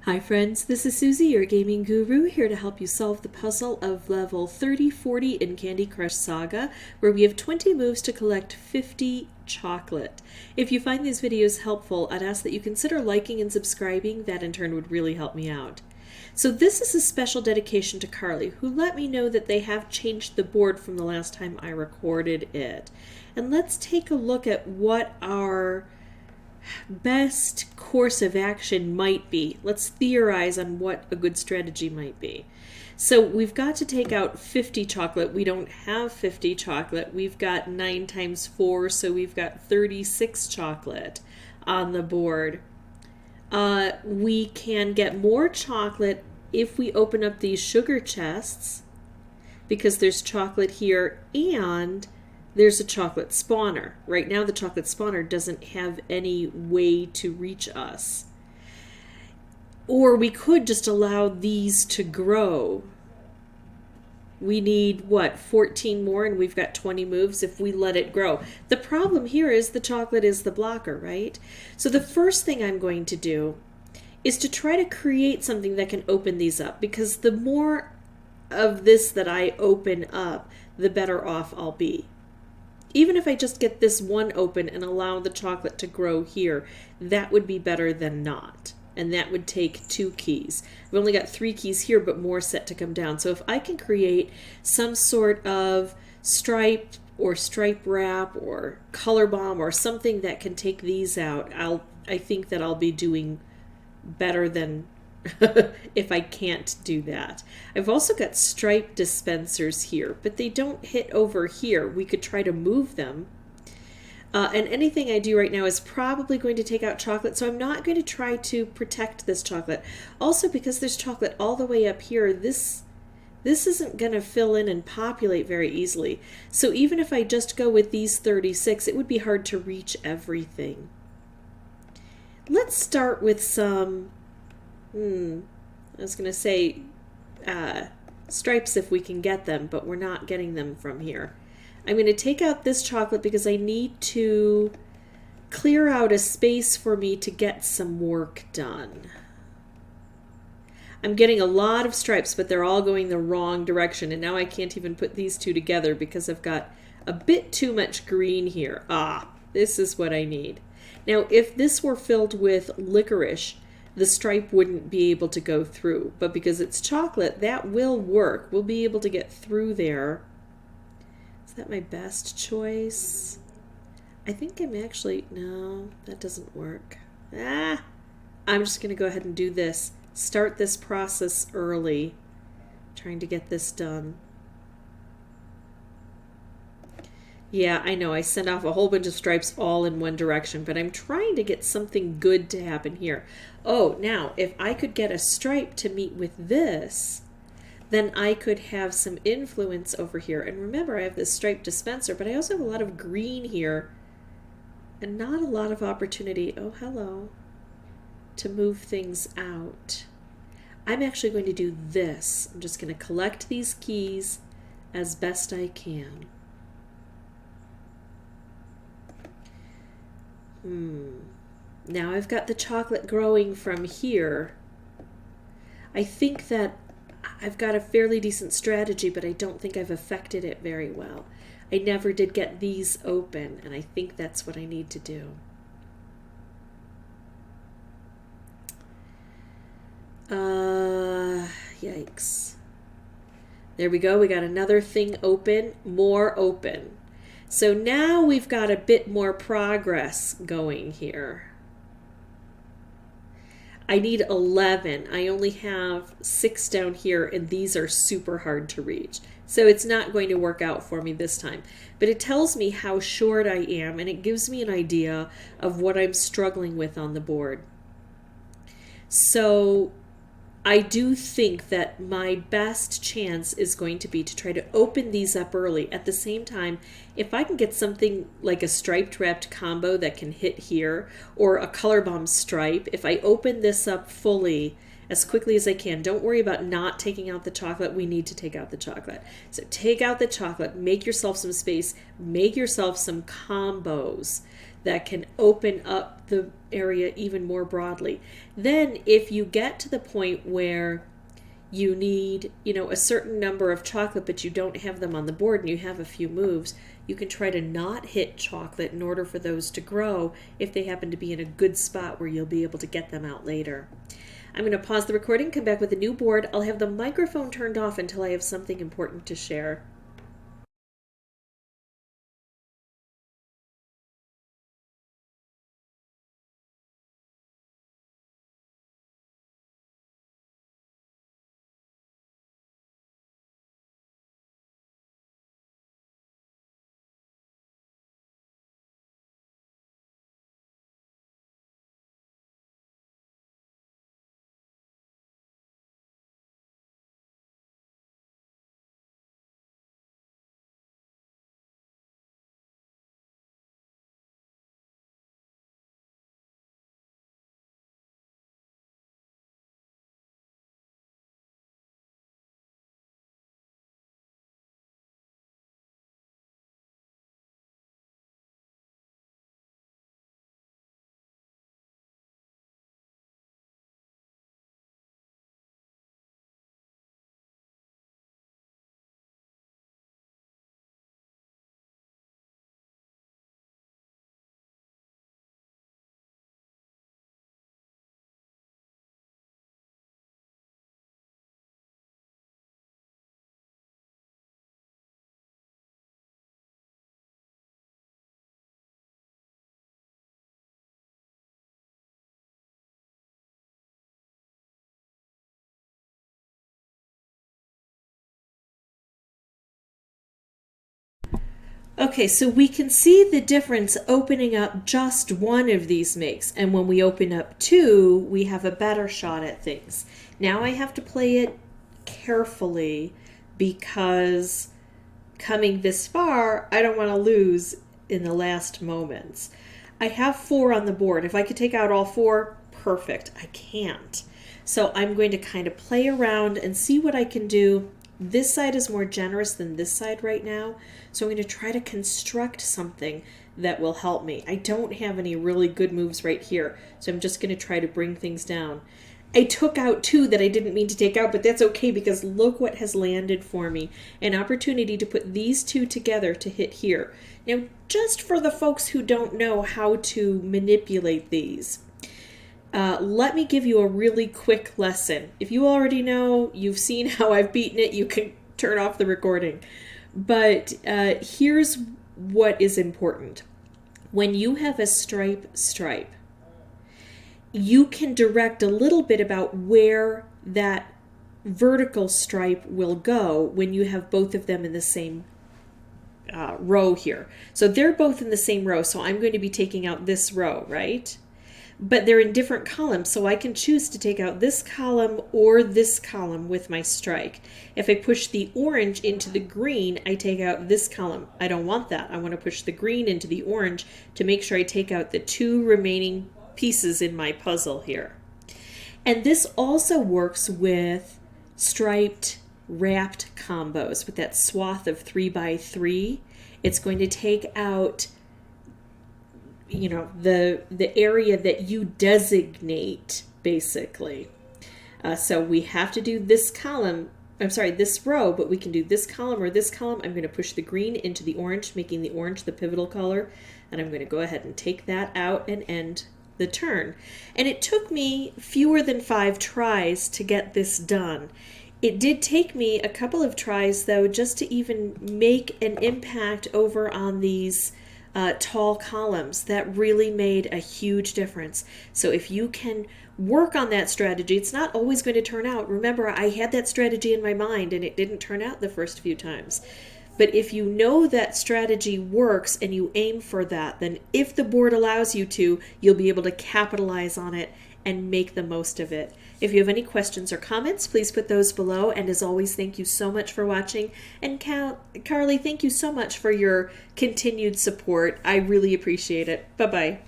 Hi friends, this is Suzy, your gaming guru, here to help you solve the puzzle of level 3040 in Candy Crush Saga, where we have 20 moves to collect 50 chocolate. If you find these videos helpful, I'd ask that you consider liking and subscribing. That in turn would really help me out. So this is a special dedication to Carly, who let me know that they have changed the board from the last time I recorded it. And let's take a look at what our best course of action might be. Let's theorize on what a good strategy might be. So we've got to take out 50 chocolate. We don't have 50 chocolate. We've got 9 times 4, so we've got 36 chocolate on the board. We can get more chocolate if we open up these sugar chests, because there's chocolate here and there's a chocolate spawner. Right now the chocolate spawner doesn't have any way to reach us. Or we could just allow these to grow. We need, what, 14 more, and we've got 20 moves if we let it grow. The problem here is the chocolate is the blocker, right? So the first thing I'm going to do is to try to create something that can open these up, because the more of this that I open up, the better off I'll be. Even if I just get this one open and allow the chocolate to grow here, that would be better than not. And that would take 2 keys. I've only got 3 keys here, but more set to come down. So if I can create some sort of stripe or stripe wrap or color bomb or something that can take these out, I think that I'll be doing better than if I can't do that. I've also got stripe dispensers here, but they don't hit over here. We could try to move them. And anything I do right now is probably going to take out chocolate, so I'm not going to try to protect this chocolate. Also, because there's chocolate all the way up here, this isn't going to fill in and populate very easily. So even if I just go with these 36, it would be hard to reach everything. Let's start with some I was going to say stripes if we can get them, but we're not getting them from here. I'm going to take out this chocolate because I need to clear out a space for me to get some work done. I'm getting a lot of stripes, but they're all going the wrong direction, and now I can't even put these two together because I've got a bit too much green here. This is what I need. Now, if this were filled with licorice, the stripe wouldn't be able to go through, but because it's chocolate, that will work. We'll be able to get through there. Is that my best choice? I think I'm actually, no, that doesn't work. I'm just going to go ahead and do this. Start this process early, trying to get this done. Yeah, I know, I sent off a whole bunch of stripes all in one direction, but I'm trying to get something good to happen here. Oh, now, if I could get a stripe to meet with this, then I could have some influence over here. And remember, I have this stripe dispenser, but I also have a lot of green here, and not a lot of opportunity, oh, hello, to move things out. I'm actually going to do this. I'm just going to collect these keys as best I can. Now I've got the chocolate growing from here. I think that I've got a fairly decent strategy, but I don't think I've affected it very well. I never did get these open, and I think that's what I need to do. Yikes. There we go. We got another thing open, more open. So now we've got a bit more progress going here. I need 11. I only have 6 down here, and these are super hard to reach. So it's not going to work out for me this time. But it tells me how short I am, and it gives me an idea of what I'm struggling with on the board. So I do think that my best chance is going to be to try to open these up early. At the same time, if I can get something like a striped wrapped combo that can hit here, or a color bomb stripe, if I open this up fully as quickly as I can, don't worry about not taking out the chocolate. We need to take out the chocolate. So take out the chocolate, make yourself some space, make yourself some combos. that can open up the area even more broadly. Then if you get to the point where you need, a certain number of chocolate, but you don't have them on the board and you have a few moves, you can try to not hit chocolate in order for those to grow if they happen to be in a good spot where you'll be able to get them out later. I'm going to pause the recording, come back with a new board. I'll have the microphone turned off until I have something important to share. Okay, so we can see the difference opening up just one of these makes, and when we open up two, we have a better shot at things. Now I have to play it carefully because coming this far, I don't want to lose in the last moments. I have 4 on the board. If I could take out all 4, perfect. I can't. So I'm going to kind of play around and see what I can do. This side is more generous than this side right now, so I'm going to try to construct something that will help me. I don't have any really good moves right here, so I'm just going to try to bring things down. I took out 2 that I didn't mean to take out, but that's okay because look what has landed for me. An opportunity to put these 2 together to hit here. Now, just for the folks who don't know how to manipulate these, let me give you a really quick lesson. If you already know, you've seen how I've beaten it, you can turn off the recording. But here's what is important. When you have a stripe, you can direct a little bit about where that vertical stripe will go when you have both of them in the same row here. So they're both in the same row, so I'm going to be taking out this row, right? But they're in different columns, so I can choose to take out this column or this column with my strike. If I push the orange into the green, I take out this column. I don't want that. I want to push the green into the orange to make sure I take out the 2 remaining pieces in my puzzle here. And this also works with striped wrapped combos with that swath of 3x3. It's going to take out the area that you designate, basically. So we have to do this column, this row, but we can do this column or this column. I'm going to push the green into the orange, making the orange the pivotal color, and I'm going to go ahead and take that out and end the turn. And it took me fewer than 5 tries to get this done. It did take me a couple of tries, though, just to even make an impact over on these tall columns. That really made a huge difference. So if you can work on that strategy, it's not always going to turn out. Remember, I had that strategy in my mind and it didn't turn out the first few times. But if you know that strategy works and you aim for that, then if the board allows you to, you'll be able to capitalize on it and make the most of it. If you have any questions or comments, please put those below. And as always, thank you so much for watching. And Carly, thank you so much for your continued support. I really appreciate it. Bye-bye.